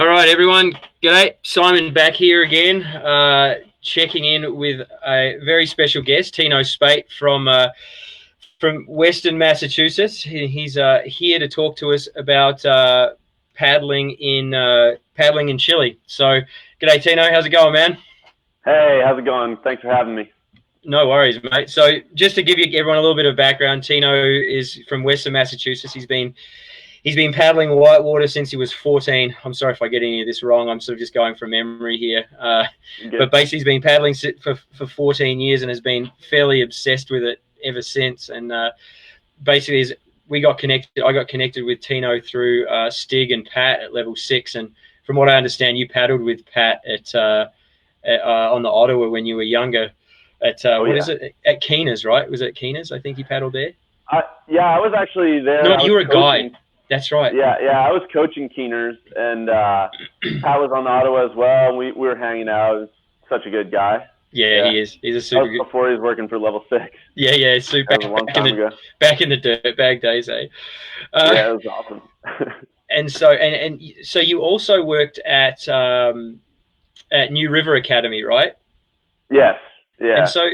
All right, everyone. G'day. Simon back here again, checking in with a very special guest, Tino Specht from Western Massachusetts. He's here to talk to us about paddling in Chile. So, g'day, Tino. How's it going, man? Hey, how's it going? Thanks for having me. No worries, mate. So, just to give everyone a little bit of background, Tino is from Western Massachusetts. He's been paddling whitewater since he was 14. I'm sorry if I get any of this wrong. I'm sort of just going from memory here. But basically, he's been paddling for 14 years and has been fairly obsessed with it ever since. And basically, I got connected with Tino through Stig and Pat at level 6. And from what I understand, you paddled with Pat on the Ottawa when you were younger. At at Keena's, right? Was it at Keena's? I think you paddled there. Yeah, I was actually there. No, you were a guide. That's right. Yeah, I was coaching Keeners, and Pat was on the Ottawa as well. We were hanging out. He was such a good guy. Yeah, he is. He's a super good. Before he was working for level 6. Yeah, super. That was a long time ago. Back in the Dirtbag days, eh? Yeah, it was awesome. and so you also worked at New River Academy, right? Yes. Yeah. And so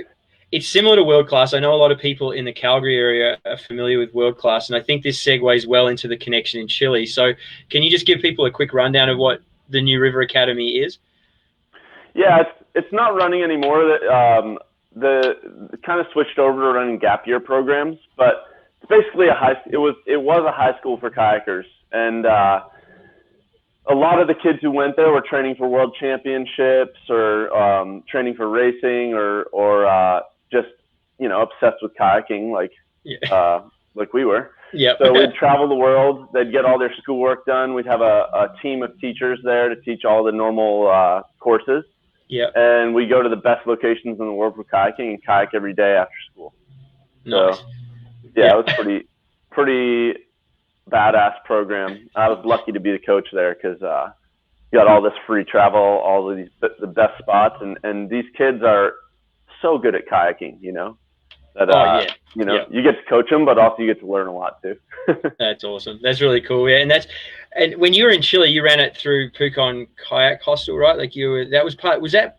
it's similar to World Class. I know a lot of people in the Calgary area are familiar with World Class, and I think this segues well into the connection in Chile. So can you just give people a quick rundown of what the New River Academy is? Yeah, it's not running anymore. The kind of switched over to running gap year programs, but it's basically it was a high school for kayakers, and a lot of the kids who went there were training for world championships or training for racing or just, obsessed with kayaking like we were. Yeah. So we'd travel the world. They'd get all their schoolwork done. We'd have a team of teachers there to teach all the normal courses. Yeah. And we go to the best locations in the world for kayaking and kayak every day after school. Nice. So, yeah, it was pretty badass program. I was lucky to be the coach there because you got all this free travel, all of the best spots, and these kids are so good at kayaking, that you get to coach them, but also you get to learn a lot too. That's awesome. That's really cool. Yeah, and when you were in Chile, you ran it through Pucon Kayak Hostel, right? Like was that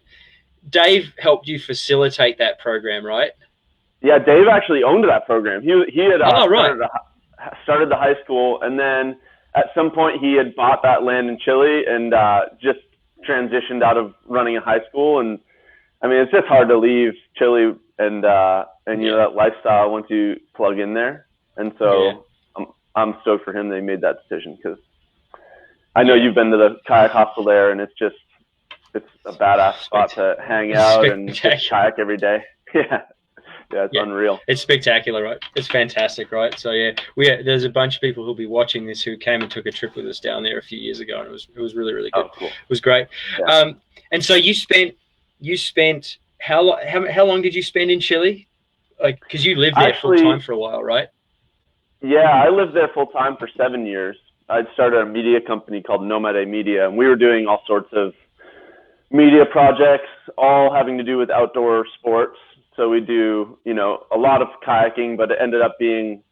Dave helped you facilitate that program, right? Yeah, Dave actually owned that program. He had started the high school, and then at some point he had bought that land in Chile and just transitioned out of running a high school. And I mean, it's just hard to leave Chile and that lifestyle once you plug in there. And so I'm stoked for him that he made that decision, because I know you've been to the kayak hostel there, and it's a badass spot to hang out and just kayak every day. Yeah, it's unreal. It's spectacular, right? It's fantastic, right? So there's a bunch of people who'll be watching this who came and took a trip with us down there a few years ago, and it was really, really good. Oh, cool. It was great. Yeah. And so you spent how long did you spend in Chile? Like, because you lived there full time for a while, right? Yeah, I lived there full time for 7 years. I'd started a media company called Nomade Media, and we were doing all sorts of media projects, all having to do with outdoor sports. So we do, a lot of kayaking, but it ended up being,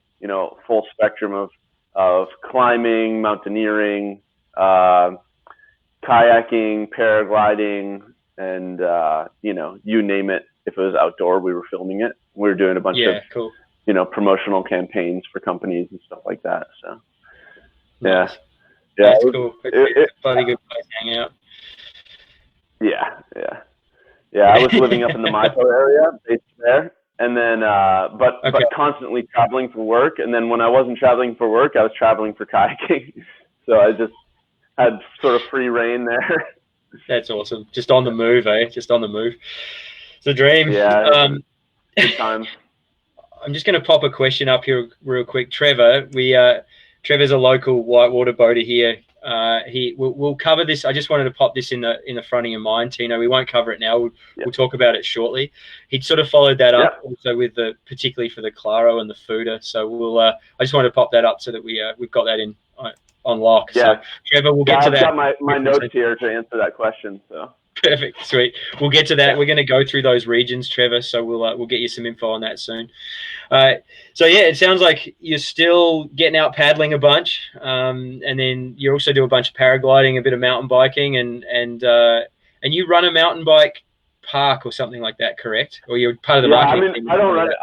full spectrum of climbing, mountaineering, kayaking, paragliding, and, you name it. If it was outdoor, we were filming it. We were doing a bunch of, cool. Promotional campaigns for companies and stuff like that. So, nice. Yeah. That's cool. It's a bloody good place to hang out. Yeah, I was living up in the Maipo area, based there, and then but constantly traveling for work. And then when I wasn't traveling for work, I was traveling for kayaking. So I just had sort of free reign there. That's awesome. Just on the move, eh? Just on the move. It's a dream. Yeah. Good times. I'm just going to pop a question up here real quick. Trevor, Trevor's a local whitewater boater here. We'll cover this. I just wanted to pop this in the front of your mind, Tino. We won't cover it now. We'll talk about it shortly. He'd sort of followed that up also with particularly for the Claro and the Fuda. So I just wanted to pop that up so that we've got that on lock. Yeah. So Trevor, we'll get to that. I've got my notes here to answer that question. So Perfect, sweet. We'll get to that. Yeah. We're going to go through those regions, Trevor. So we'll get you some info on that soon. So yeah, it sounds like you're still getting out paddling a bunch, and then you also do a bunch of paragliding, a bit of mountain biking, and you run a mountain bike park or something like that, correct? Or you're part of the marketing team? I don't run it.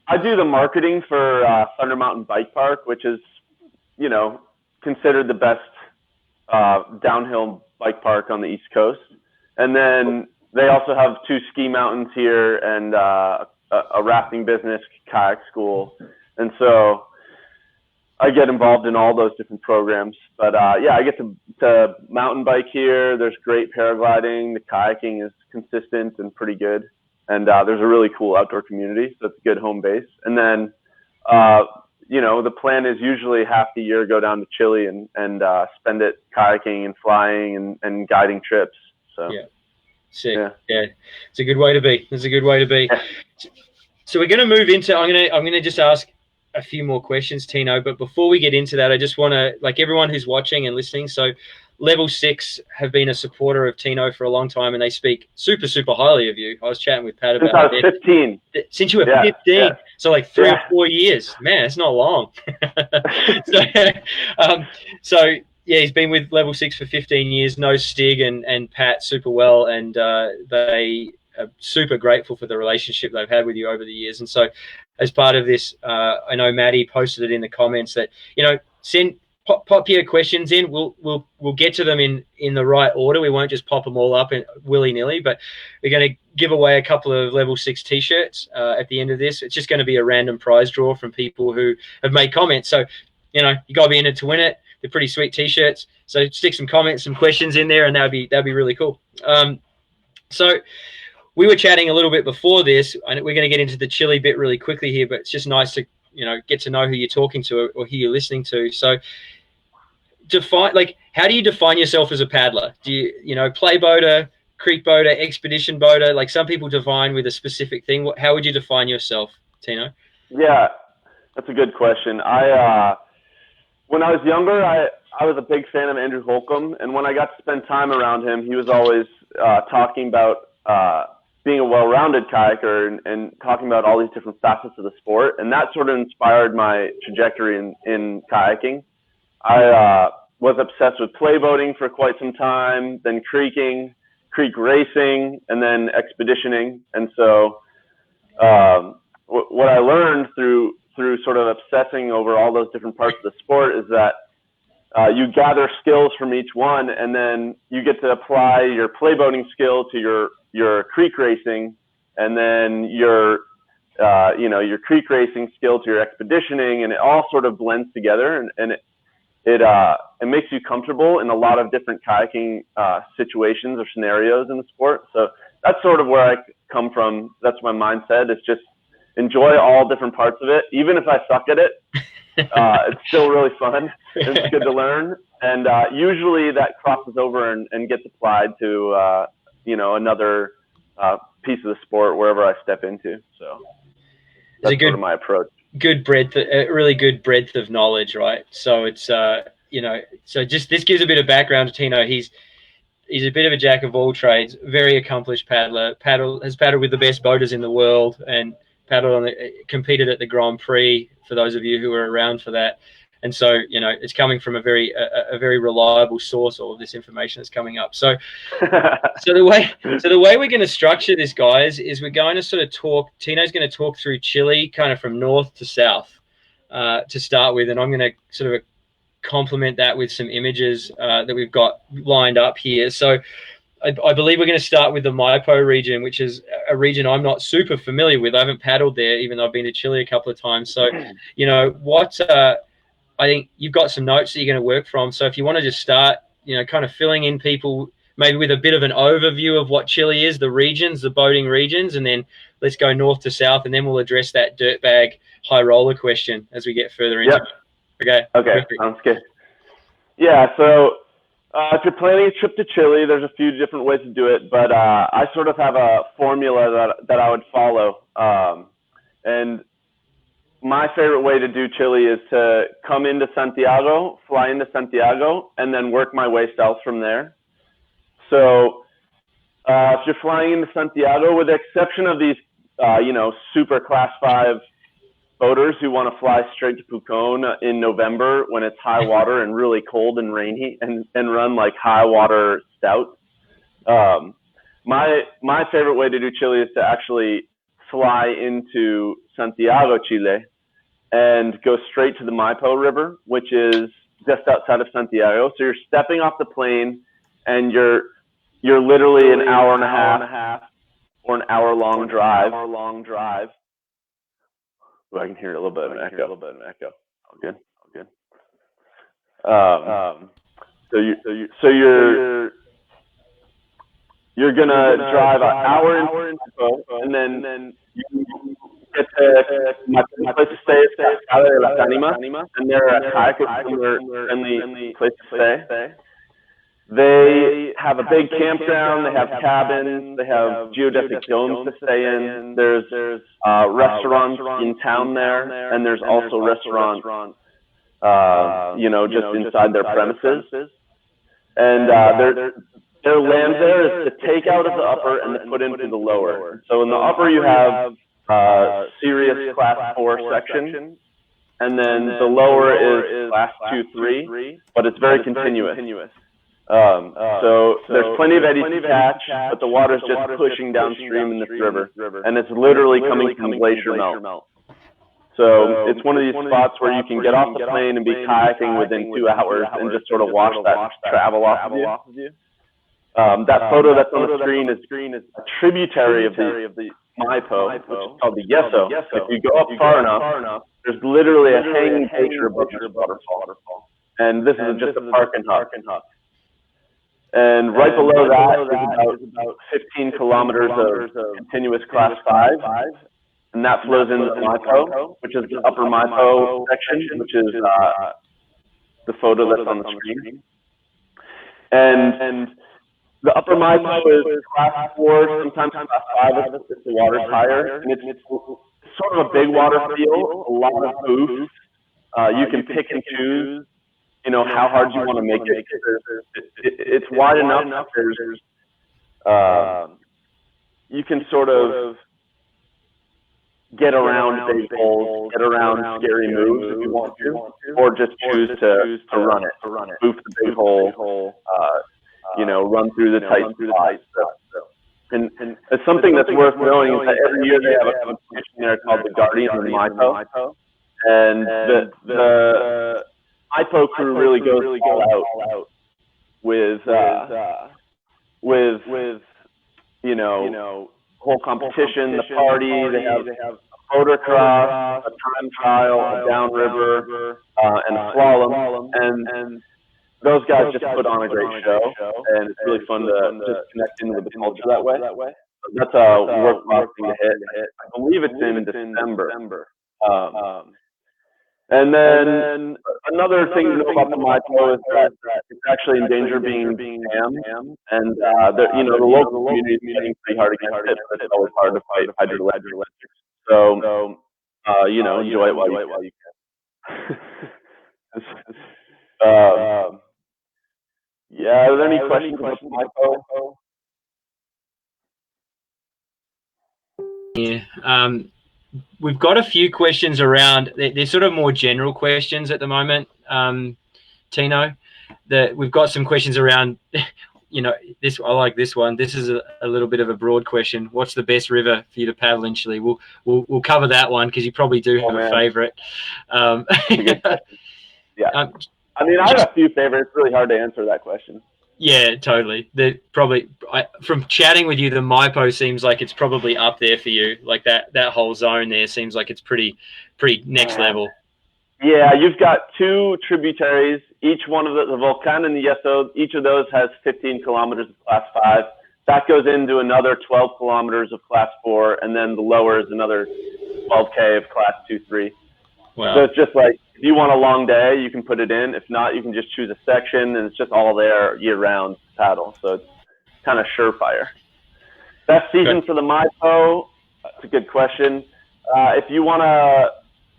I do the marketing for Thunder Mountain Bike Park, which is, you know, considered the best downhill bike park on the East Coast. And then they also have 2 ski mountains here and a rafting business, kayak school. And so I get involved in all those different programs. But yeah, I get to mountain bike here. There's great paragliding. The kayaking is consistent and pretty good. And there's a really cool outdoor community, so it's a good home base. And then, you know, the plan is usually half the year go down to Chile and spend it kayaking and flying and guiding trips. So yeah, sick. Yeah, it's a good way to be. It's a good way to be. So we're going to move into. I'm going to just ask a few more questions, Tino. But before we get into that, I just want to, like, everyone who's watching and listening. So Level 6 have been a supporter of Tino for a long time, and they speak super, super highly of you. I was chatting with Pat about that. Since I was 15. Since you were 15. Yeah. So like 3 or 4 years. Man, it's not long. So yeah, he's been with Level 6 for 15 years, knows Stig and Pat super well, and they are super grateful for the relationship they've had with you over the years. And so as part of this, I know Maddie posted it in the comments that, you know, pop your questions in. We'll get to them in the right order. We won't just pop them all up willy-nilly, but we're going to give away a couple of Level 6 T-shirts at the end of this. It's just going to be a random prize draw from people who have made comments. So, you know, you got to be in it to win it. They're pretty sweet T-shirts. So stick some comments, some questions in there, and that'd be really cool. So we were chatting a little bit before this, and we're going to get into the Chile bit really quickly here, but it's just nice to, you know, get to know who you're talking to or who you're listening to. So how do you define yourself as a paddler? Do you know, play boater, creek boater, expedition boater? Like, some people define with a specific thing. How would you define yourself, Tino? Yeah, that's a good question. When I was younger, I was a big fan of Andrew Holcomb, and when I got to spend time around him, he was always talking about being a well-rounded kayaker and talking about all these different facets of the sport, and that sort of inspired my trajectory in kayaking. I was obsessed with play boating for quite some time, then creek racing, and then expeditioning. And so what I learned through sort of obsessing over all those different parts of the sport is that you gather skills from each one, and then you get to apply your play boating skill to your creek racing, and then your creek racing skill to your expeditioning, and it all sort of blends together, and it makes you comfortable in a lot of different kayaking situations or scenarios in the sport. So that's sort of where I come from. That's my mindset. It's just enjoy all different parts of it. Even if I suck at it, it's still really fun. It's good to learn. And usually that crosses over and gets applied to, another piece of the sport wherever I step into. So that's sort of my approach. Good breadth, a really good breadth of knowledge, right? So it's so just this gives a bit of background to Tino. He's a bit of a jack of all trades, very accomplished paddler. Has paddled with the best boaters in the world, and competed at the Grand Prix, for those of you who were around for that. And so, you know, it's coming from a very reliable source, all of this information that's coming up. So the way we're going to structure this, guys, is we're going to sort of talk. Tino's going to talk through Chile, kind of from north to south, to start with, and I'm going to sort of complement that with some images that we've got lined up here. So I believe we're going to start with the Maipo region, which is a region I'm not super familiar with. I haven't paddled there, even though I've been to Chile a couple of times. So, you know, I think you've got some notes that you're going to work from. So if you want to just start, you know, kind of filling in people maybe with a bit of an overview of what Chile is, the regions, the boating regions, and then let's go north to south, and then we'll address that dirtbag high roller question as we get further into it. Okay. Perfect. Sounds good. Yeah, so if you're planning a trip to Chile, there's a few different ways to do it, but I sort of have a formula that I would follow. And my favorite way to do Chile is to come into Santiago, fly into Santiago, and then work my way south from there. So If you're flying into Santiago, with the exception of these, super class 5 boaters who want to fly straight to Pucón in November when it's high water and really cold and rainy and run like high water stout. My favorite way to do Chile is to actually fly into Santiago, Chile, and go straight to the Maipo River, which is just outside of Santiago. So you're stepping off the plane and you're literally an hour and a half or an hour-long drive. Ooh, I can hear a little bit of an echo. All good. So you're gonna drive an hour into Mexico, and then you get to my place to stay is Cascada de las Ánimas, and they're a hiker-friendly place to stay. They have a big campground. They have cabins. They have geodesic domes to stay in. There's restaurants in town there, and there's also restaurants, just inside their premises. And their land there is to take out of the upper and to put into the lower. So in the upper you have serious class 4 section, and then the lower is class 2-3, but it's very continuous. So there's plenty of eddies to catch, but the water's just pushing downstream in this river, and it's literally coming from glacier melt. So it's one of these spots where you can get off the plane and be kayaking within 2 hours and just sort of watch that travel off of you. That photo that's on the screen is a tributary of the Maipo, which is called the Yeso. If you go up far enough, there's literally a hanging picture above this waterfall. And this is just a park and hut. And right below that is about 15 kilometers of continuous class 5. And that flows into the Maipo, which is the upper Maipo section, which is the photo that's on the screen. And the upper Maipo is class 4, sometimes class 5 if the water's higher. And it's sort of a big water feel, a lot of booths. You can pick and choose, how hard you want to make it. It's wide enough. You can sort of get around big holes, get around scary moves if you want to, or just choose to run it, boof the big hole, run through the tight spots. And it's something that's worth knowing is that every year they have a competition there called the Guardian of the Maipo, and the Maipo crew really goes all out with whole competition, the party. They have a motocross, a time trial, a downriver, and a slalom, and those guys just put on a great show, and it's really fun to just connect in with the culture that way. That's a worthwhile thing to hit. I believe it's in December. And then another thing to know about the Maipo is that it's actually in danger of being dammed, and the local community is getting pretty hard against it, but it's always hard to fight hydroelectric. So enjoy it while you can. Are there any questions about the Maipo? Yeah. We've got a few questions around. They're sort of more general questions at the moment, Tino. We've got some questions around. This I like this one. This is a little bit of a broad question. What's the best river for you to paddle in Chile? We'll cover that one because you probably do have a favorite. Yeah. I have a few favorites. It's really hard to answer that question. Yeah, totally. From chatting with you, the Maipo seems like it's probably up there for you. Like that whole zone there seems like it's pretty next level. Yeah, you've got 2 tributaries. Each one of the Volcán and the Yeso, each of those has 15 kilometers of class 5. That goes into another 12 kilometers of class 4, and then the lower is another 12K of class 2-3. Wow. So it's just like, if you want a long day, you can put it in. If not, you can just choose a section, and it's just all there year-round paddle. So it's kind of surefire. Best season for the Maipo? That's a good question. If you want to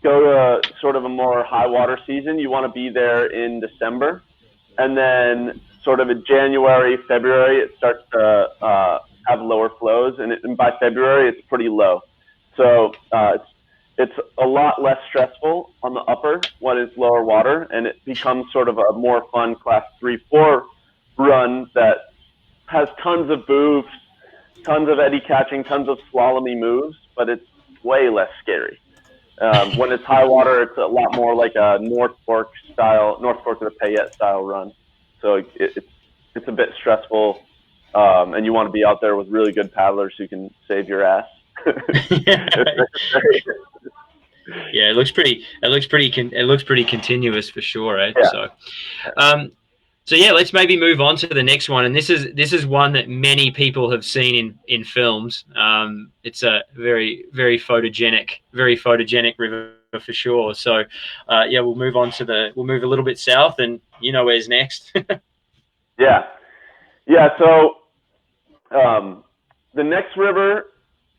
go to sort of a more high-water season, you want to be there in December. And then sort of in January, February, it starts to have lower flows, and by February it's pretty low. So it's a lot less stressful on the upper when it's lower water, and it becomes sort of a more fun class 3-4 run that has tons of boofs, tons of eddy catching, tons of slalomy moves, but it's way less scary. When it's high water, it's a lot more like a North Fork to the Payette style run. So it's a bit stressful, and you want to be out there with really good paddlers who can save your ass. Yeah, it looks pretty continuous for sure, eh? Yeah. So yeah, let's maybe move on to the next one, and this is one that many people have seen in films. It's a very photogenic river for sure. So yeah, we'll move a little bit south, and you know where's next. Yeah. So the next river,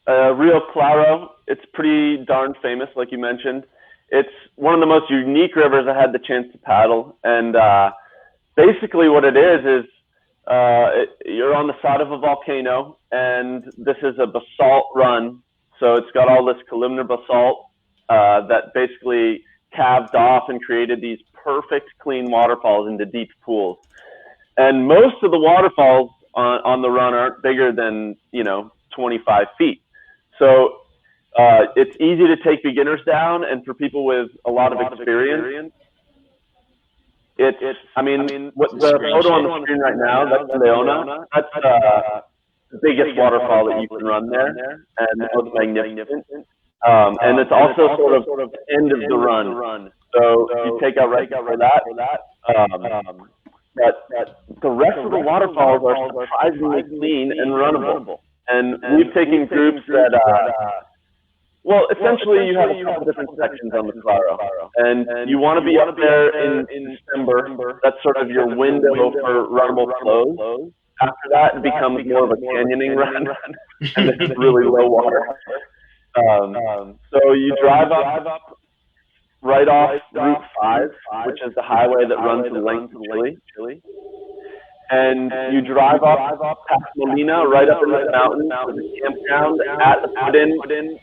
Rio Claro, it's pretty darn famous, like you mentioned. It's one of the most unique rivers I had the chance to paddle, and basically what it is you're on the side of a volcano, and this is a basalt run. So it's got all this columnar basalt that basically calved off and created these perfect clean waterfalls into deep pools. And most of the waterfalls on the run aren't bigger than 25 feet. So it's easy to take beginners down, and for people with a lot of experience, what the photo on the screen right now, that's Leona. That's the biggest waterfall that you can run there, and it looks magnificent. And it's also sort of the end of the run. So you take out right for that. But the rest of the waterfalls are surprisingly clean and runnable. And we've taken groups that, essentially you have a couple different sections on the Claro. And you want to be up there in December. That's sort of your window for runnable flows. After that, it becomes more of a canyoning run, and it's really low water. So you drive up right off Route 5, which is the highway that runs the length of Chile. And you drive up past Molina, right up in the mountains, to the campground at the put-in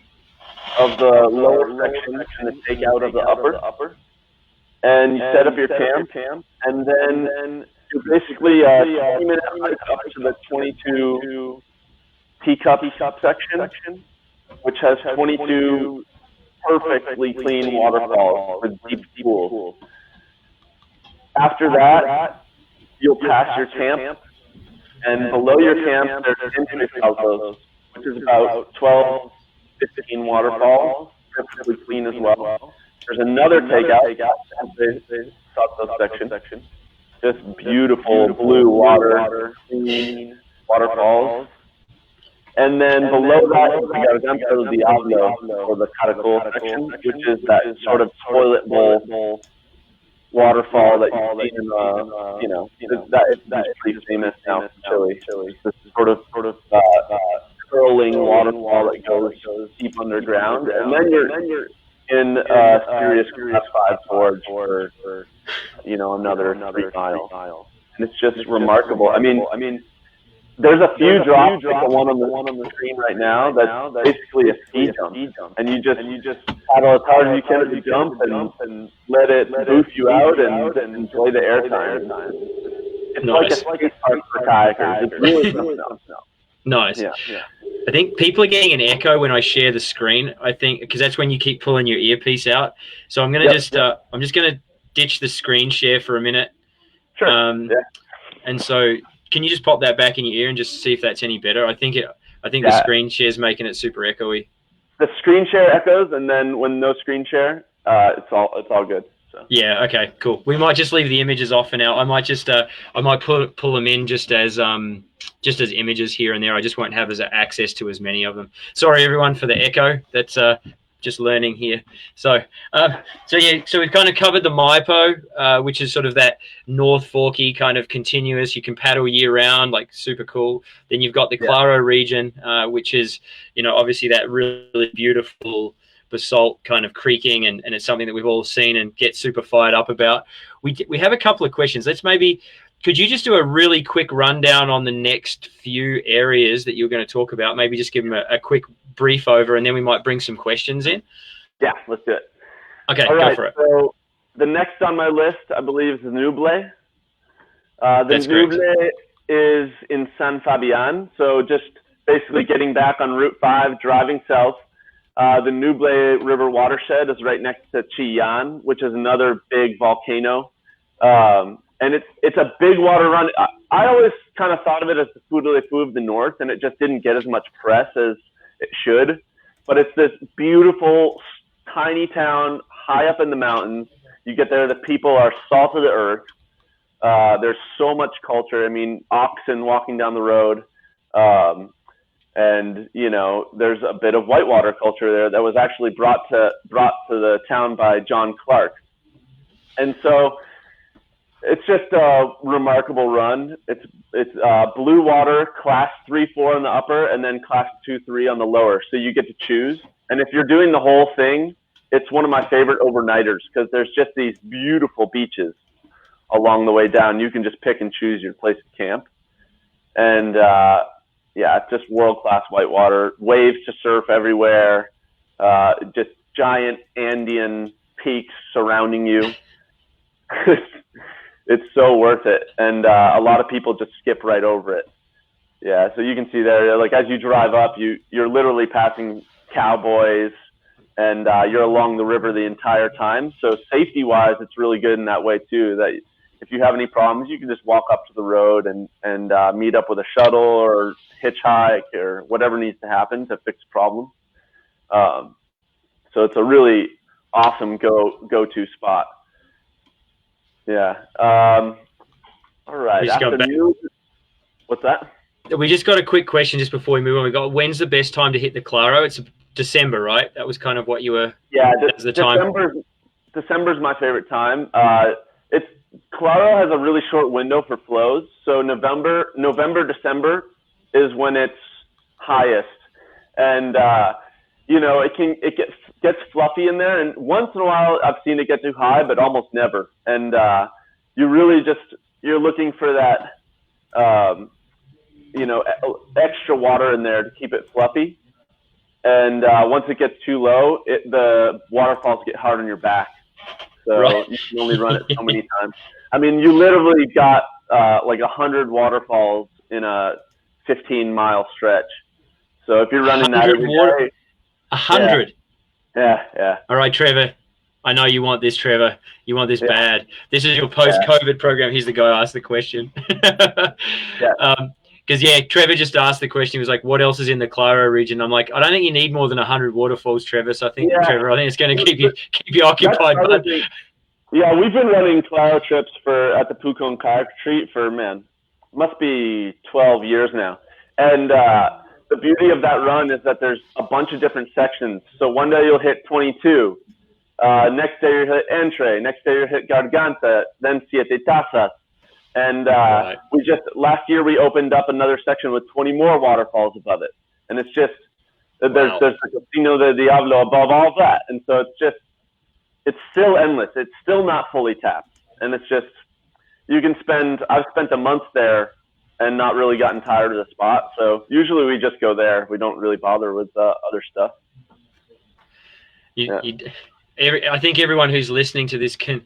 of the lower section and the takeout of the upper. And you set up your camp, and then you're basically 20 minutes up to the 22 teacup section, which has 22 perfectly clean waterfalls with deep pools. After that, you'll pass your camp, and below your camp there's entry saltos, which is about 12, 15 waterfalls, perfectly clean as well. There's another takeout, the salto section, just beautiful blue water, clean waterfalls. And then below that is the Garganta del Diablo, or the Caracol section, which is that sort of toilet bowl waterfall that you see in that's pretty famous now in Chile. This sort of curling waterfall that goes deep underground, and then you're in serious Class 5 gorge for another 3 miles, and it's just remarkable. I mean, there's a few drops, like the one on the screen right now, that's basically a speed jump, and you just paddle as hard as you can as you jump, and let it boost you out, and enjoy the airtime. It's like a skate park for kayakers. It's really something else now. Nice. Yeah. I think people are getting an echo when I share the screen. I think because that's when you keep pulling your earpiece out. So I'm gonna I'm just gonna ditch the screen share for a minute. Sure. And so, can you just pop that back in your ear and just see if that's any better? I think the screen share is making it super echoey. The screen share echoes, and then when no screen share, it's all good. So. Yeah. Okay. Cool. We might just leave the images off for now. I might just pull them in just as images here and there. I just won't have access to as many of them. Sorry everyone for the echo. That's just learning here. So we've kind of covered the Maipo, which is sort of that North Forky kind of continuous. You can paddle year round, like super cool. Then you've got the Claro region, which is obviously that really beautiful basalt kind of creaking, and it's something that we've all seen and get super fired up about. We have a couple of questions. Let's maybe could you just do a really quick rundown on the next few areas that you're going to talk about? Maybe just give them a quick brief over, and then we might bring some questions in. Yeah, let's do it. Okay, all right, go for it. So the next on my list, I believe, is the Nuble. That's Nuble correct. is in San Fabian, so just basically getting back on Route 5, driving south. The Nuble River watershed is right next to Chillán, which is another big volcano. And it's a big water run. I always kind of thought of it as the Feu de la Feu of the North, and it just didn't get as much press as it should. But it's this beautiful, tiny town high up in the mountains. You get there, the people are salt of the earth. There's so much culture. I mean, oxen walking down the road. And, you know, there's a bit of whitewater culture there that was actually brought to the town by John Clark. And so it's just a remarkable run. It's blue water, class 3-4 on the upper, and then class 2-3 on the lower. So you get to choose. And if you're doing the whole thing, it's one of my favorite overnighters because there's just these beautiful beaches along the way down. You can just pick and choose your place to camp. And yeah, it's just world-class whitewater, waves to surf everywhere, just giant Andean peaks surrounding you. It's so worth it. And a lot of people just skip right over it. Yeah, so you can see there, like as you drive up, you're literally passing cowboys, and you're along the river the entire time. So safety-wise, it's really good in that way too, that if you have any problems, you can just walk up to the road and meet up with a shuttle or hitchhike or whatever needs to happen to fix problems. So it's a really awesome go-to spot. Yeah. All right. What's that? We just got a quick question just before we move on. We got, when's the best time to hit the Claro? It's December, right? That was kind of what you were. Yeah, December's my favorite time. Claro has a really short window for flows. So November, December is when it's highest, and you know, it gets fluffy in there, and once in a while I've seen it get too high, but almost never. And you're looking for that you know, extra water in there to keep it fluffy. And once it gets too low, the waterfalls get hard on your back. So right. You can only run it so many times. I mean, you literally got like 100 waterfalls in a 15-mile stretch. So if you're running that every day, 100. Yeah. All right, Trevor. I know you want this, Trevor. You want this bad. This is your post-COVID program. He's the guy who asked the question. Because Trevor just asked the question. He was like, "What else is in the Claro region?" I'm like, "I don't think you need more than 100 waterfalls, Trevor." So I think, Trevor, I think it's going to keep you occupied. Yeah, we've been running Claro trips at the Pucón Kayak Retreat for must be 12 years now. And the beauty of that run is that there's a bunch of different sections. So one day you'll hit 22. Next day you hit Entre. Next day you hit Garganta. Then Siete Tazas. And last year we opened up another section with 20 more waterfalls above it. And it's just, there's the Casino de Diablo above all that. And so it's still endless. It's still not fully tapped. And it's just, I've spent a month there and not really gotten tired of the spot. So usually we just go there. We don't really bother with other stuff. I think everyone who's listening to this can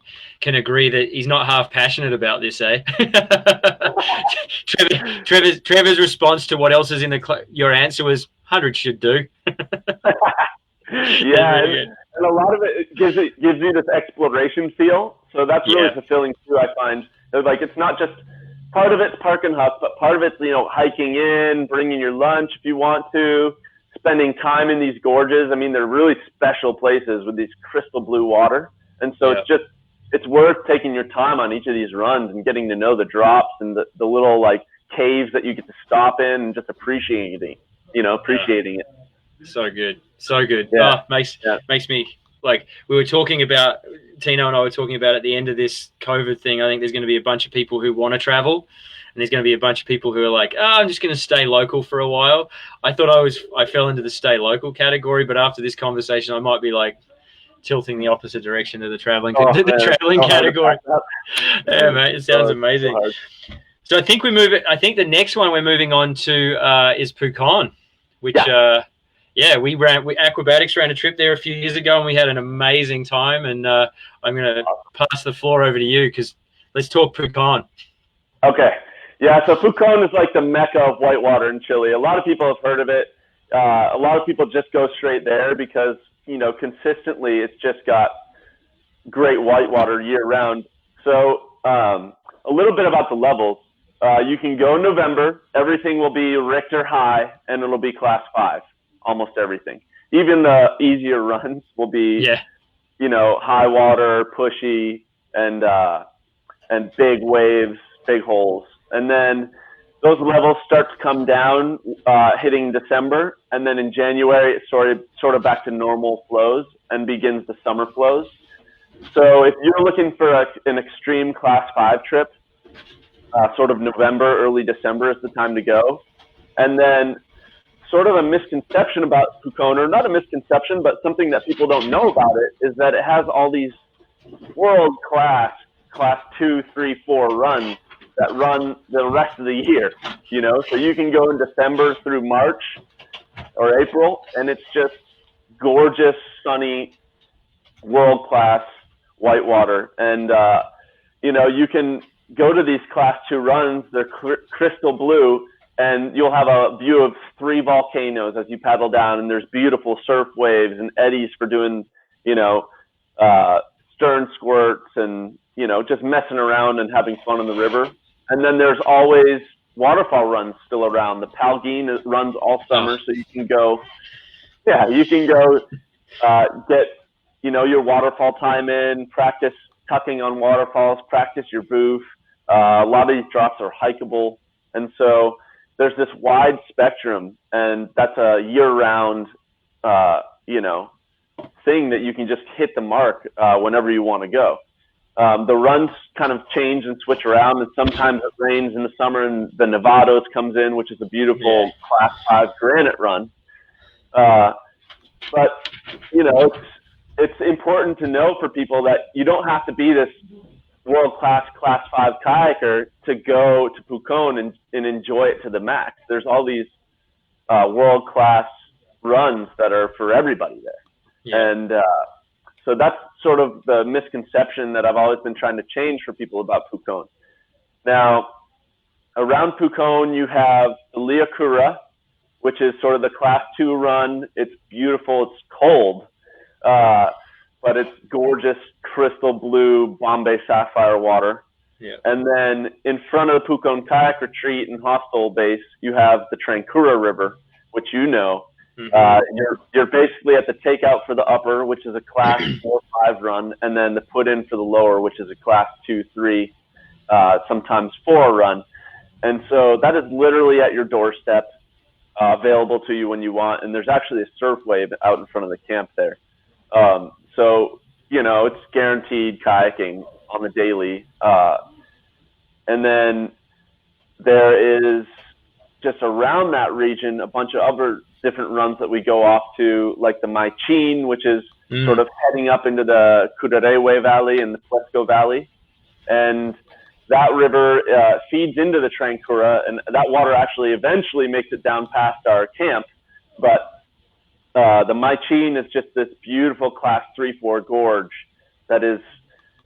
agree that he's not half passionate about this, eh? Trevor's response to what else is in your answer was 100 should do. And a lot of it gives you this exploration feel. So that's really fulfilling too, I find. Like, it's not just, part of it's park and huck, but part of it's, you know, hiking in, bringing your lunch if you want to, spending time in these gorges. I mean, they're really special places with these crystal blue water. And so it's worth taking your time on each of these runs and getting to know the drops and the little like caves that you get to stop in and just appreciating it. So good. Yeah. Makes me, like, we were talking about, Tino and I were talking about at the end of this COVID thing, I think there's going to be a bunch of people who want to travel. And there's going to be a bunch of people who are like, I'm just going to stay local for a while. I thought I fell into the stay local category, but after this conversation, I might be like, tilting the opposite direction to the traveling category. Yeah, mate, it sounds amazing. So I think the next one we're moving on to is Pucón, which Aquabatics ran a trip there a few years ago, and we had an amazing time. And I'm going to pass the floor over to you, because let's talk Pucón. Okay. Yeah, so Pucón is like the mecca of whitewater in Chile. A lot of people have heard of it. A lot of people just go straight there because, consistently it's just got great whitewater year round. So a little bit about the levels. You can go in November. Everything will be Richter high, and it'll be class 5, almost everything. Even the easier runs will be, high water, pushy, and big waves, big holes. And then those levels start to come down, hitting December. And then in January, it's sort of back to normal flows and begins the summer flows. So if you're looking for an extreme class 5 trip, sort of November, early December is the time to go. And then sort of a misconception about Pucón, or not a misconception, but something that people don't know about it, is that it has all these world-class class 2, 3, 4 runs that run the rest of the year, So you can go in December through March or April, and it's just gorgeous, sunny, world-class whitewater. And, you can go to these class 2 runs. They're crystal blue, and you'll have a view of 3 volcanoes as you paddle down, and there's beautiful surf waves and eddies for doing, stern squirts and, just messing around and having fun in the river. And then there's always waterfall runs still around. The Palguin runs all summer, so you can go, get, your waterfall time in, practice tucking on waterfalls, practice your booth. A lot of these drops are hikeable. And so there's this wide spectrum, and that's a year-round, thing that you can just hit the mark whenever you want to go. The runs kind of change and switch around, and sometimes it rains in the summer and the Nevados comes in, which is a beautiful class 5 granite run. But, it's important to know for people that you don't have to be this world-class class 5 kayaker to go to Pucón and enjoy it to the max. There's all these world-class runs that are for everybody there. Yeah. And so that's sort of the misconception that I've always been trying to change for people about Pucón. Now, around Pucón, you have the Rio Claro, which is sort of the class 2 run. It's beautiful. It's cold, but it's gorgeous, crystal blue, Bombay sapphire water. Yeah. And then in front of the Pucón Kayak Retreat and Hostel Base, you have the Trancura River, which you're basically at the takeout for the upper, which is a class 4-5 run, and then the put in for the lower, which is a class 2-3, sometimes 4 run. And so that is literally at your doorstep, available to you when you want. And there's actually a surf wave out in front of the camp there. So, it's guaranteed kayaking on the daily. And then there is just around that region, a bunch of other different runs that we go off to, like the Maichin, which is sort of heading up into the Curarehue Valley and the Plesco Valley. And that river feeds into the Trancura, and that water actually eventually makes it down past our camp. But the Maichin is just this beautiful class 3-4 gorge that is,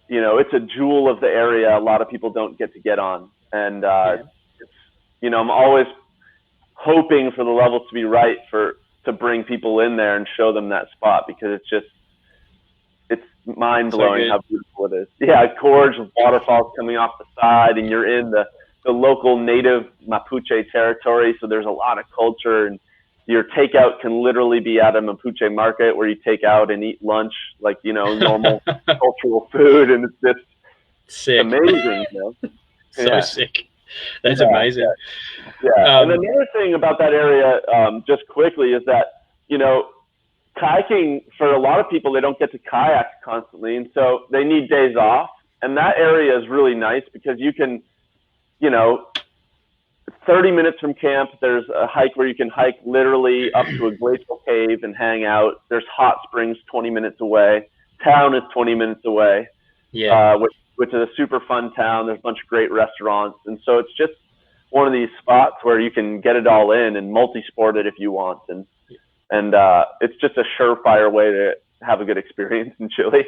it's a jewel of the area. A lot of people don't get on. And, I'm always hoping for the levels to be right to bring people in there and show them that spot, because it's mind-blowing how beautiful it is. Yeah, a gorge of waterfalls coming off the side, and you're in the local native Mapuche territory, so there's a lot of culture, and your takeout can literally be at a Mapuche market where you take out and eat lunch, like, normal cultural food, and it's just sick. Amazing. So sick. That's amazing. Yeah. And another thing about that area, just quickly, is that, kayaking, for a lot of people, they don't get to kayak constantly. And so they need days off. And that area is really nice because you can, 30 minutes from camp, there's a hike where you can hike literally up to a glacial cave and hang out. There's hot springs 20 minutes away. town is 20 minutes away. Yeah. Which is a super fun town. There's a bunch of great restaurants. And so it's just one of these spots where you can get it all in and multi-sport it if you want. And it's just a surefire way to have a good experience in Chile.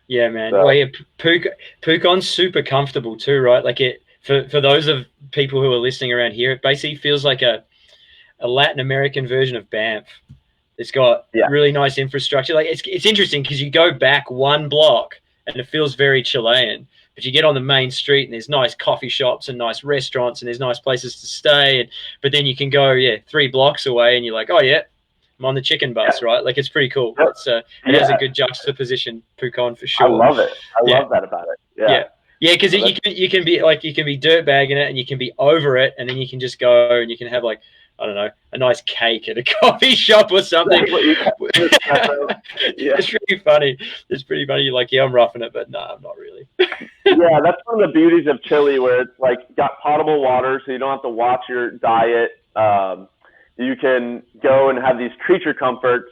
Yeah, man. So, well, yeah, Pucon's super comfortable too, right? Like for those of people who are listening around here, it basically feels like a Latin American version of Banff. It's got really nice infrastructure. Like it's interesting because you go back one block and it feels very Chilean, but you get on the main street and there's nice coffee shops and nice restaurants and there's nice places to stay. But then you can go 3 blocks away and you're like, oh yeah, I'm on the chicken bus, right? Like it's pretty cool. Yep. It has a good juxtaposition, Pucon, for sure. I love it. I love that about it. Yeah, because you can be dirtbagging it and you can be over it, and then you can just go and you can have like, I don't know, a nice cake at a coffee shop or something. It's really funny. It's pretty funny. You're like, yeah, I'm roughing it, but no, I'm not really. Yeah, that's one of the beauties of Chile, where it's like got potable water, so you don't have to watch your diet. You can go and have these creature comforts,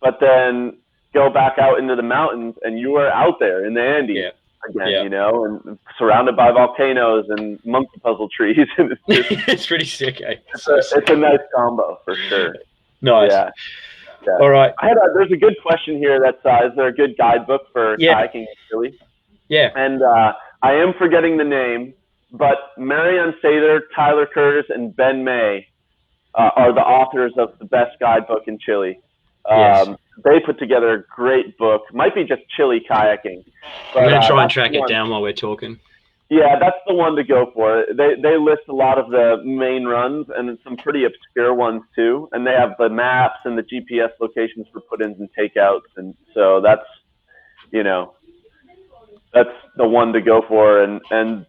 but then go back out into the mountains, and you are out there in the Andes again, you know, and surrounded by volcanoes and monkey puzzle trees. It's pretty sick, eh? It's a nice combo for sure. Nice. Yeah. All right. There's a good question here. That's is there a good guidebook for kayaking in Chile? Yeah. And I am forgetting the name, but Marianne Sather, Tyler Curtis, and Ben May are the authors of the best guidebook in Chile. They put together a great book. Might be just Chile kayaking. But, I'm going to try and track it down while we're talking. Yeah, that's the one to go for. They list a lot of the main runs and some pretty obscure ones too. And they have the maps and the GPS locations for put-ins and takeouts. And so that's the one to go for. And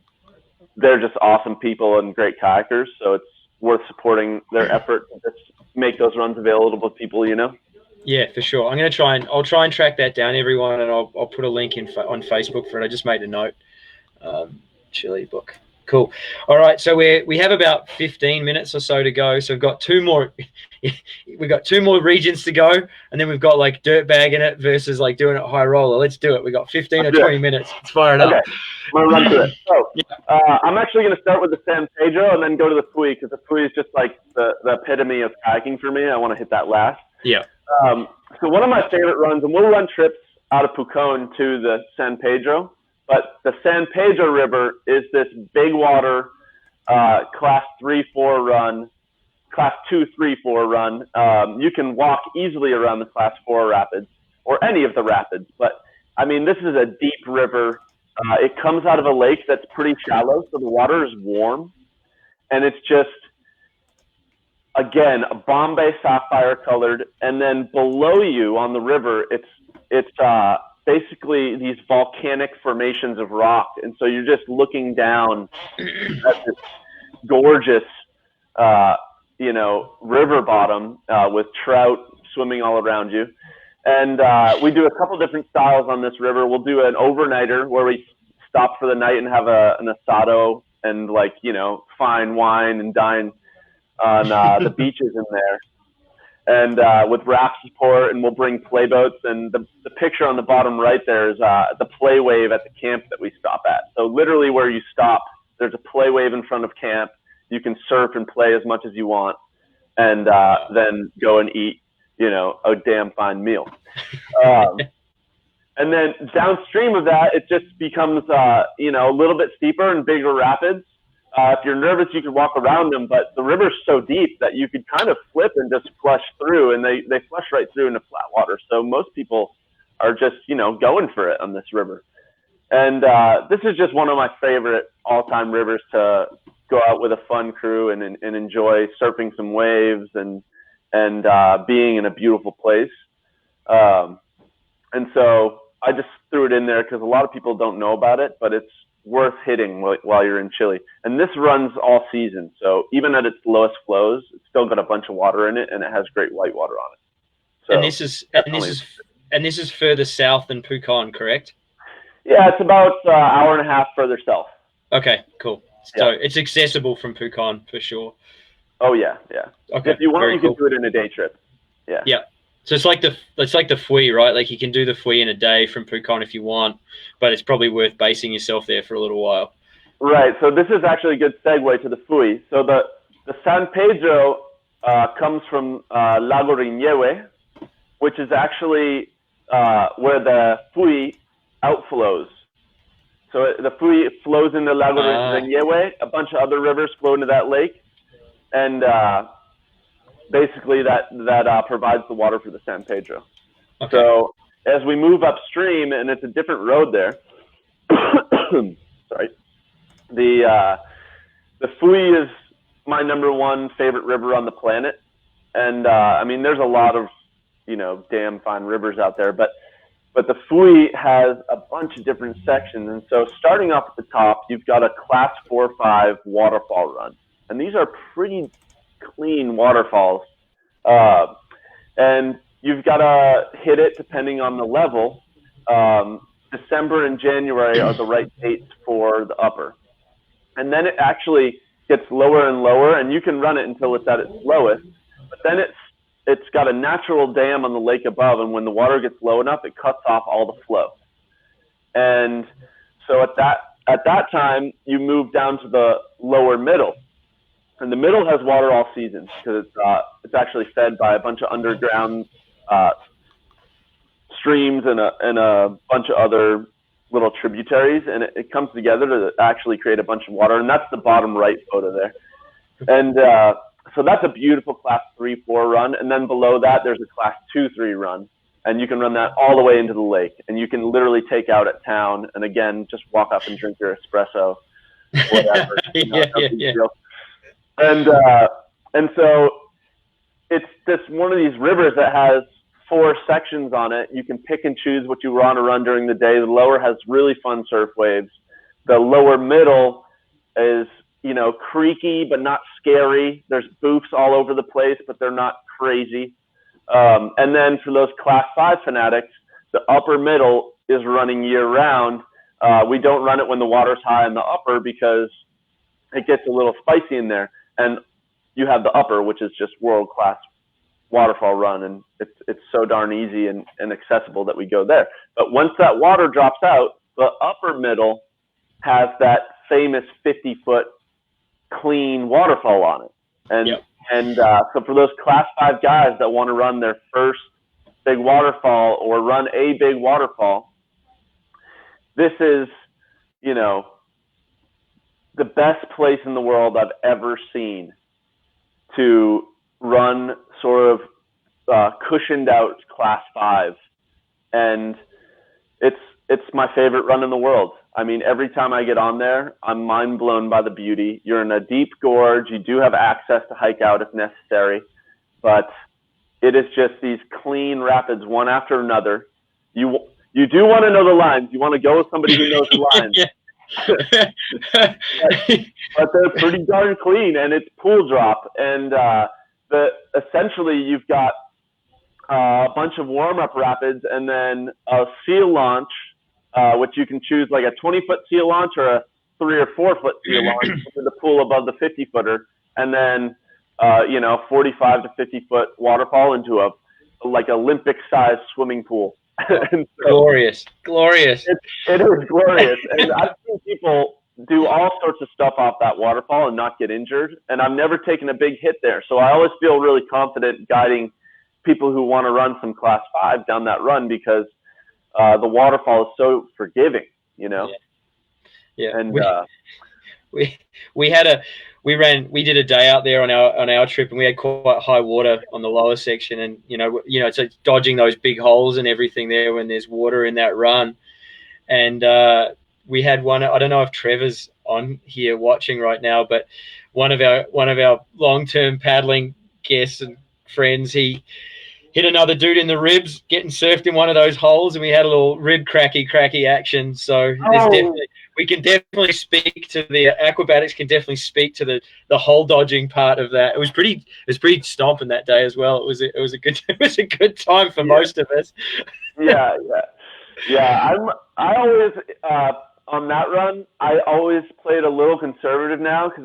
they're just awesome people and great kayakers. So it's worth supporting their effort to just make those runs available to people, you know? Yeah, for sure. I'll try and track that down, everyone, and I'll put a link on Facebook for it. I just made a note. Chile book. Cool. All right, so we have about 15 minutes or so to go. So we've got two more regions to go, and then we've got like Dirtbag in it versus like doing it high roller. Let's do it. We got 15 or 20 minutes. Let's fire it up. Okay. I'm gonna run through it. So I'm actually gonna start with the San Pedro and then go to the Pui, because the Pui is just like the epitome of kayaking for me. I want to hit that last. Yeah. So one of my favorite runs, and we'll run trips out of Pucón to the San Pedro, but the San Pedro River is this big water class 3-4 run, class 2-3-4 run. You can walk easily around the class 4 rapids or any of the rapids, but I mean, this is a deep river. It comes out of a lake that's pretty shallow, so the water is warm, and it's just, again, a Bombay sapphire colored, and then below you on the river, it's basically these volcanic formations of rock, and so you're just looking down at this gorgeous, river bottom with trout swimming all around you. And we do a couple different styles on this river. We'll do an overnighter where we stop for the night and have an asado and fine wine and dine on the beaches in there, and with raft support, and we'll bring play boats. And the picture on the bottom right there is the play wave at the camp that we stop at. So literally where you stop, there's a play wave in front of camp. You can surf and play as much as you want, and then go and eat, a damn fine meal. And then downstream of that, it just becomes, a little bit steeper and bigger rapids. If you're nervous, you can walk around them, but the river's so deep that you could kind of flip and just flush through, and they flush right through into flat water. So most people are just, going for it on this river. And this is just one of my favorite all-time rivers to go out with a fun crew and enjoy surfing some waves and being in a beautiful place. And so I just threw it in there because a lot of people don't know about it, but it's worth hitting while you're in Chile. And this runs all season, so even at its lowest flows, it's still got a bunch of water in it, and it has great whitewater on it. So and this is further south than Pucón, correct? Yeah, it's about an hour and a half further south. Okay, cool. So it's accessible from Pucón for sure. Oh yeah. Okay. If you want, you can do it in a day trip. Yeah. Yeah. So it's like the Fui, right? Like you can do the Fui in a day from Pucon if you want, but it's probably worth basing yourself there for a little while. Right. So this is actually a good segue to the Fui. So the San Pedro comes from Lago Riñehue, which is actually where the Fui outflows. So the Fui flows into Lago Riñehue. A bunch of other rivers flow into that lake, and basically that provides the water for the San Pedro. Okay. So as we move upstream, and it's a different road there. Sorry. The Fui is my #1 favorite river on the planet, and I mean, there's a lot of damn fine rivers out there, but the Fui has a bunch of different sections. And so starting off at the top, you've got a class 4-5 waterfall run, and these are pretty clean waterfalls, and you've got to hit it depending on the level. December and January are the right dates for the upper. And then it actually gets lower and lower, and you can run it until it's at its lowest. But then it's got a natural dam on the lake above, and when the water gets low enough, it cuts off all the flow. And so at that time, you move down to the lower middle. And the middle has water all season because it's actually fed by a bunch of underground streams and a bunch of other little tributaries, and it comes together to actually create a bunch of water. And that's the bottom right photo there. And so that's a beautiful class 3-4 run. And then below that, there's a class 2-3 run. And you can run that all the way into the lake. And you can literally take out at town and, again, just walk up and drink your espresso. Whatever. Yeah. And so it's just one of these rivers that has 4 sections on it. You can pick and choose what you want to run during the day. The lower has really fun surf waves. The lower middle is, creaky but not scary. There's boofs all over the place, but they're not crazy. And then for those class 5 fanatics, the upper middle is running year round. We don't run it when the water's high in the upper because it gets a little spicy in there. And you have the upper, which is just world-class waterfall run, and it's so darn easy and accessible that we go there. But once that water drops out, the upper middle has that famous 50-foot clean waterfall on it. And so for those class 5 guys that want to run their first big waterfall or run a big waterfall, this is, the best place in the world I've ever seen to run sort of cushioned out class 5. And it's my favorite run in the world. I mean, every time I get on there, I'm mind blown by the beauty. You're in a deep gorge. You do have access to hike out if necessary, but it is just these clean rapids, one after another. You do want to know the lines. You want to go with somebody who knows the lines. but they're pretty darn clean, and it's pool drop. And essentially you've got a bunch of warm-up rapids and then a seal launch, which you can choose like a 20-foot seal launch or a 3 or 4 foot seal launch into the pool above the 50-footer, and then 45 to 50-foot waterfall into a like Olympic-sized swimming pool. So glorious. It is glorious, and I've seen people do all sorts of stuff off that waterfall and not get injured, and I've never taken a big hit there. So I always feel really confident guiding people who want to run some class 5 down that run because the waterfall is so forgiving, Yeah. And we did a day out there on our trip, and we had quite high water on the lower section, and it's like dodging those big holes and everything there when there's water in that run. And we had one. I don't know if Trevor's on here watching right now, but one of our long-term paddling guests and friends, he hit another dude in the ribs getting surfed in one of those holes, and we had a little rib cracky action. So we can definitely speak to the Aquabatics can definitely speak to the hole dodging part of that. It was pretty stomping that day as well. It was a good time for most of us. Yeah. I always on that run, I always played a little conservative now because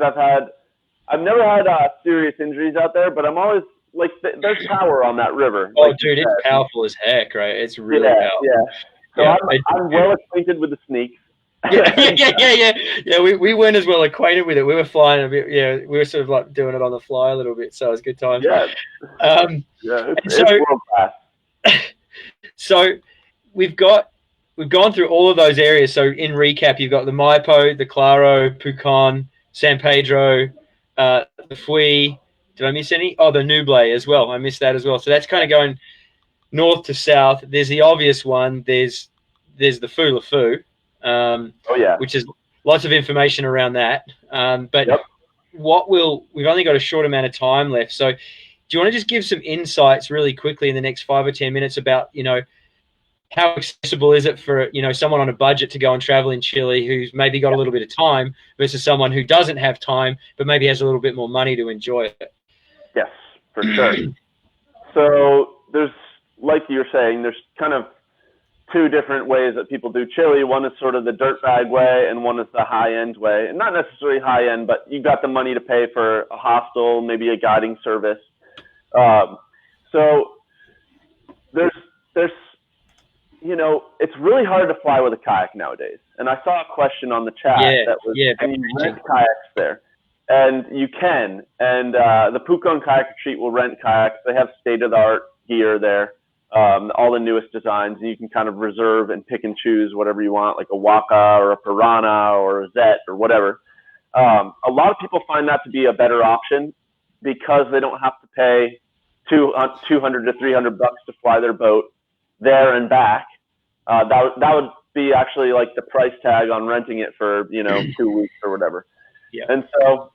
I've never had serious injuries out there, but I'm always there's power on that river. Oh, dude, it's powerful as heck, right? It's really powerful. Yeah. So I'm well acquainted with the sneaks. Yeah. We weren't as well acquainted with it. We were flying a bit. Yeah, we were sort of like doing it on the fly a little bit. So it was a good time. Yeah. It's world class. So we've gone through all of those areas. So in recap, you've got the Maipo, the Claro, Pucon, San Pedro, the Fui. Did I miss any? Oh, the Nuble as well. I missed that as well. So that's kind of going north to south. There's the obvious one. There's the Fu, which is lots of information around that. But we've only got a short amount of time left. So do you want to just give some insights really quickly in the next 5 or 10 minutes about, how accessible is it for, someone on a budget to go and travel in Chile who's maybe got a little bit of time versus someone who doesn't have time but maybe has a little bit more money to enjoy it? Yes, for sure. So there's, like you were saying, there's kind of two different ways that people do Chile. One is sort of the dirtbag way, and one is the high-end way. And not necessarily high-end, but you've got the money to pay for a hostel, maybe a guiding service. So there's it's really hard to fly with a kayak nowadays. And I saw a question on the chat that was, can you rent kayaks there? And you can. And the Pucon Kayak Retreat will rent kayaks. They have state-of-the-art gear there, all the newest designs. And you can kind of reserve and pick and choose whatever you want, like a Waka or a Piranha or a Zet or whatever. A lot of people find that to be a better option because they don't have to pay $200 to $300 to fly their boat there and back. That would be actually like the price tag on renting it for 2 weeks or whatever. Yeah. And so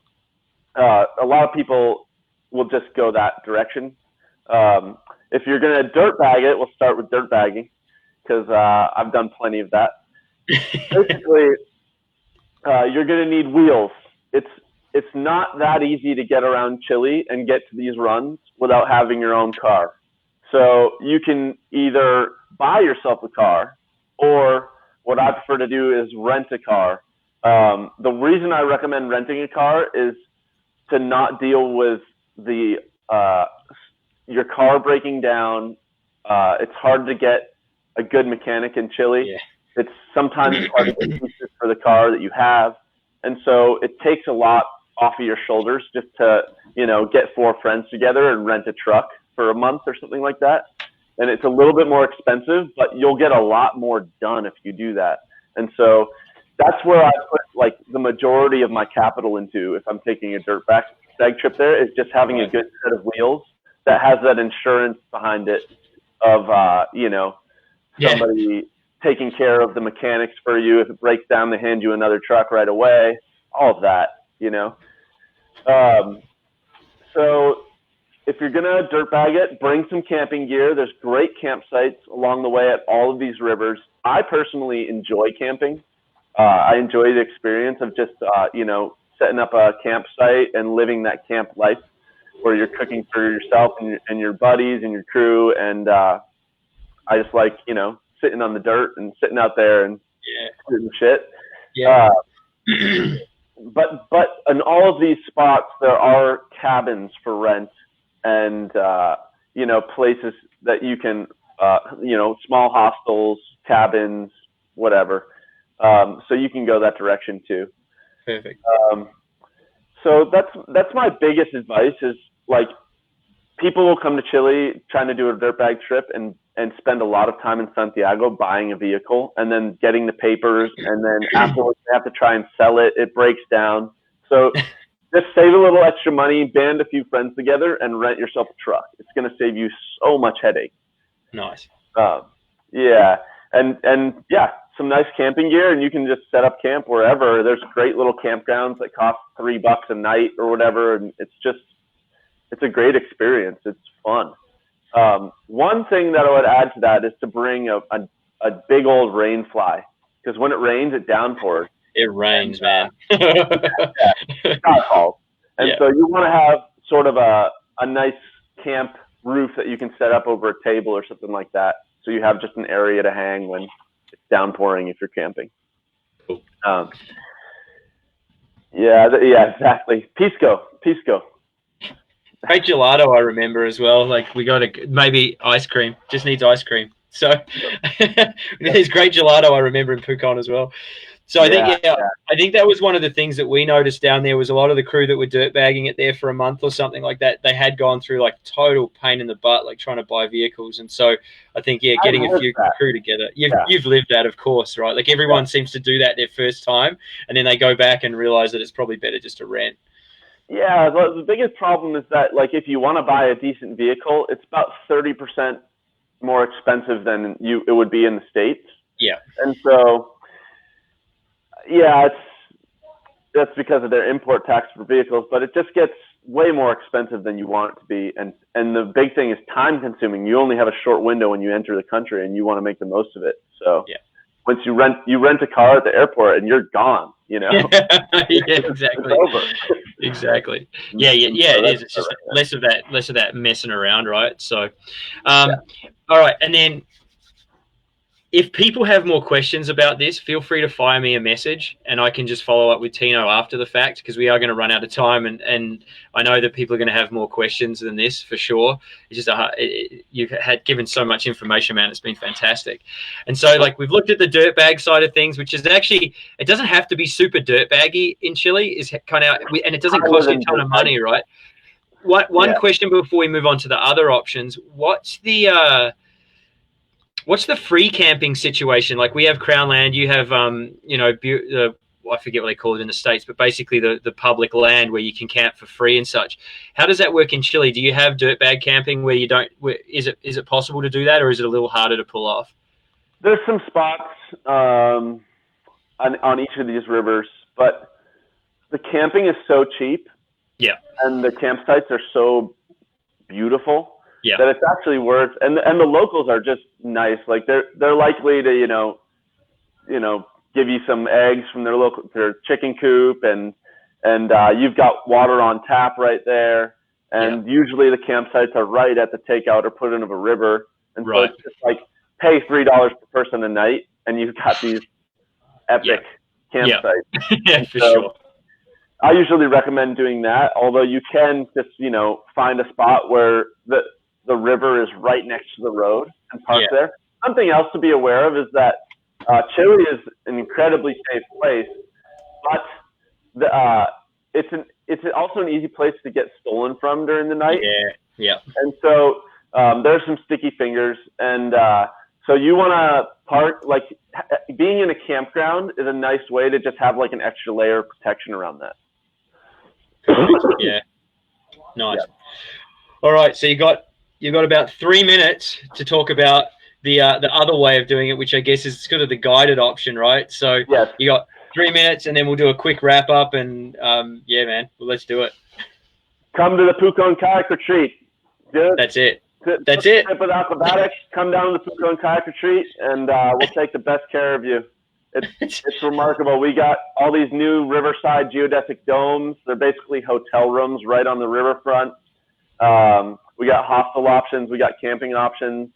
a lot of people will just go that direction. If you're going to dirtbag it, we'll start with dirtbagging because I've done plenty of that. Basically, you're going to need wheels. It's not that easy to get around Chile and get to these runs without having your own car. So you can either buy yourself a car, or what I prefer to do is rent a car. The reason I recommend renting a car is to not deal with your car breaking down. It's hard to get a good mechanic in Chile. Yeah. It's sometimes hard to get pieces for the car that you have. And so it takes a lot off of your shoulders just to, get 4 friends together and rent a truck for a month or something like that. And it's a little bit more expensive, but you'll get a lot more done if you do that. And so that's where I put like the majority of my capital into if I'm taking a dirtbag trip there, is just having a good set of wheels that has that insurance behind it of, somebody taking care of the mechanics for you. If it breaks down, they hand you another truck right away, all of that, So if you're going to dirtbag it, bring some camping gear. There's great campsites along the way at all of these rivers. I personally enjoy camping. I enjoy the experience of just, setting up a campsite and living that camp life where you're cooking for yourself and your buddies and your crew. And I just like, sitting on the dirt and sitting out there and shooting shit. Yeah. But in all of these spots, there are cabins for rent and, places that you can, small hostels, cabins, whatever. So you can go that direction too. Perfect. So that's my biggest advice is like people will come to Chile trying to do a dirtbag trip and spend a lot of time in Santiago buying a vehicle and then getting the papers. And then afterwards they have to try and sell it. It breaks down. So just save a little extra money, band a few friends together and rent yourself a truck. It's going to save you so much headache. Nice. Some nice camping gear, and you can just set up camp wherever. There's great little campgrounds that cost $3 a night or whatever, and it's a great experience. It's fun. One thing that I would add to that is to bring a big old rain fly, because when it rains, it downpours. It rains, man. It's not cold. And so you want to have sort of a nice camp roof that you can set up over a table or something like that, so you have just an area to hang when it's downpouring if you're camping. Cool. Exactly. Pisco. Great gelato, I remember as well. Like we got maybe ice cream. Just needs ice cream. So there's great gelato I remember in Pucon as well. So I think that was one of the things that we noticed down there was a lot of the crew that were dirtbagging it there for a month or something like that. They had gone through like total pain in the butt, like trying to buy vehicles. And so I think, getting a few crew together, you've lived that, of course, right? Like everyone seems to do that their first time, and then they go back and realize that it's probably better just to rent. Yeah, the biggest problem is that, like, if you want to buy a decent vehicle, it's about 30% more expensive than it would be in the States. Yeah. And so, that's because of their import tax for vehicles, but it just gets way more expensive than you want it to be. And the big thing is time consuming. You only have a short window when you enter the country, and you want to make the most of it. So once you rent a car at the airport and you're gone, Yeah, exactly. It's over. Exactly. Yeah, it is. It's just less of that messing around, right? So, all right. And then if people have more questions about this, feel free to fire me a message and I can just follow up with Tino after the fact, because we are going to run out of time. And I know that people are going to have more questions than this for sure. It's just you've given so much information, man. It's been fantastic. And so like we've looked at the dirtbag side of things, which is actually, it doesn't have to be super dirtbaggy in Chile, is kind of, and it doesn't cost you a ton of money, right? One question before we move on to the other options, what's the free camping situation? Like we have Crown Land, you have, I forget what they call it in the States, but basically the public land where you can camp for free and such. How does that work in Chile? Do you have dirtbag camping where you don't, is it possible to do that, or is it a little harder to pull off? There's some spots on each of these rivers, but the camping is so cheap. Yeah. And the campsites are so beautiful. Yeah. That it's actually worth, and the locals are just nice. Like they're likely to give you some eggs from their chicken coop, and you've got water on tap right there. And usually the campsites are right at the takeout or put into a river, and so it's just like pay $3 per person a night, and you've got these epic campsites. Yeah, for sure. I usually recommend doing that, although you can just find a spot where the river is right next to the road and park there. Something else to be aware of is that Chile is an incredibly safe place, but it's also an easy place to get stolen from during the night. Yeah. And so there's some sticky fingers, and so you want to park, like being in a campground is a nice way to just have like an extra layer of protection around that. Yeah. Nice. Yeah. All right, so you've got about 3 minutes to talk about the other way of doing it, which I guess is sort of the guided option, right? So you got 3 minutes, and then we'll do a quick wrap up, and man, well, let's do it. Come to the Pucon Kayak Retreat. That's it. That's it. With Aquabatics, come down to the Pucon Kayak Retreat, and we'll take the best care of you. It's remarkable. We got all these new riverside geodesic domes. They're basically hotel rooms right on the riverfront. We got hostel options. We got camping options,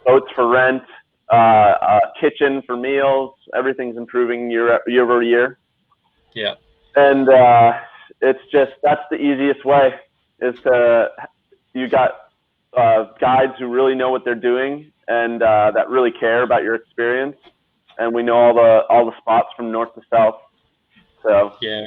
boats for rent, a kitchen for meals. Everything's improving year over year. Yeah. And it's just, that's the easiest way, is you got guides who really know what they're doing and that really care about your experience. And we know all the spots from north to south. So yeah.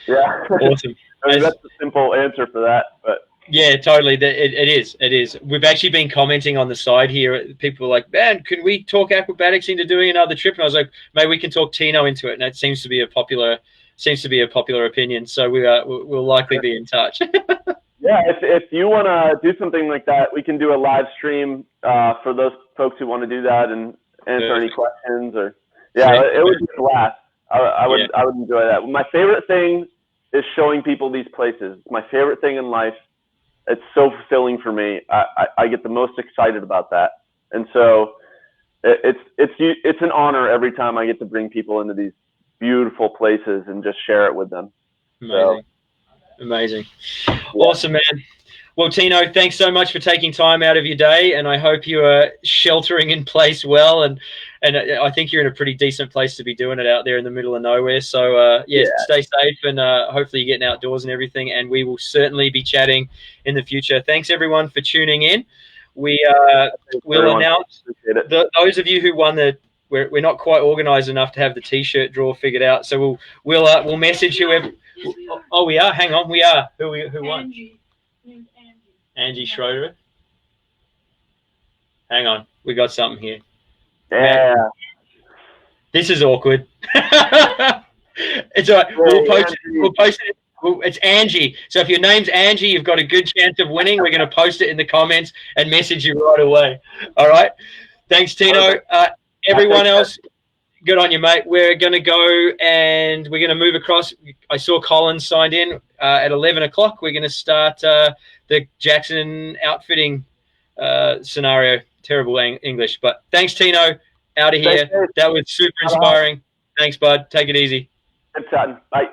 Awesome. I mean, that's the simple answer for that, but. Yeah, totally. It is. It is. We've actually been commenting on the side here. People are like, man, can we talk Aquabatics into doing another trip? And I was like, maybe we can talk Tino into it. And that seems to be a popular opinion. So we'll likely be in touch. Yeah, if you want to do something like that, we can do a live stream for those folks who want to do that and answer any questions. Or it would be a blast. I would enjoy that. My favorite thing is showing people these places. It's my favorite thing in life. It's so fulfilling for me. I get the most excited about that. And so it's an honor every time I get to bring people into these beautiful places and just share it with them. Amazing. Awesome, man. Well, Tino, thanks so much for taking time out of your day, and I hope you are sheltering in place well, and and I think you're in a pretty decent place to be doing it out there in the middle of nowhere. So stay safe, and hopefully you're getting outdoors and everything. And we will certainly be chatting in the future. Thanks everyone for tuning in. We will announce those of you who won the. We're not quite organised enough to have the T-shirt draw figured out, so we'll message whoever. Oh, we are. Hang on, we are. Who won? Angie Schroeder. Hang on, we got something here. Yeah. This is awkward. It's all right. We'll post it. It's Angie. So if your name's Angie, you've got a good chance of winning. We're going to post it in the comments and message you right away. All right. Thanks, Tino. Everyone else, good on you, mate. We're going to go and we're going to move across. I saw Collins signed in at 11 o'clock. We're going to start the Jackson outfitting scenario. Terrible English. But thanks, Tino. Out of here. That was super inspiring. Thanks, bud. Take it easy. Good chatting. Bye.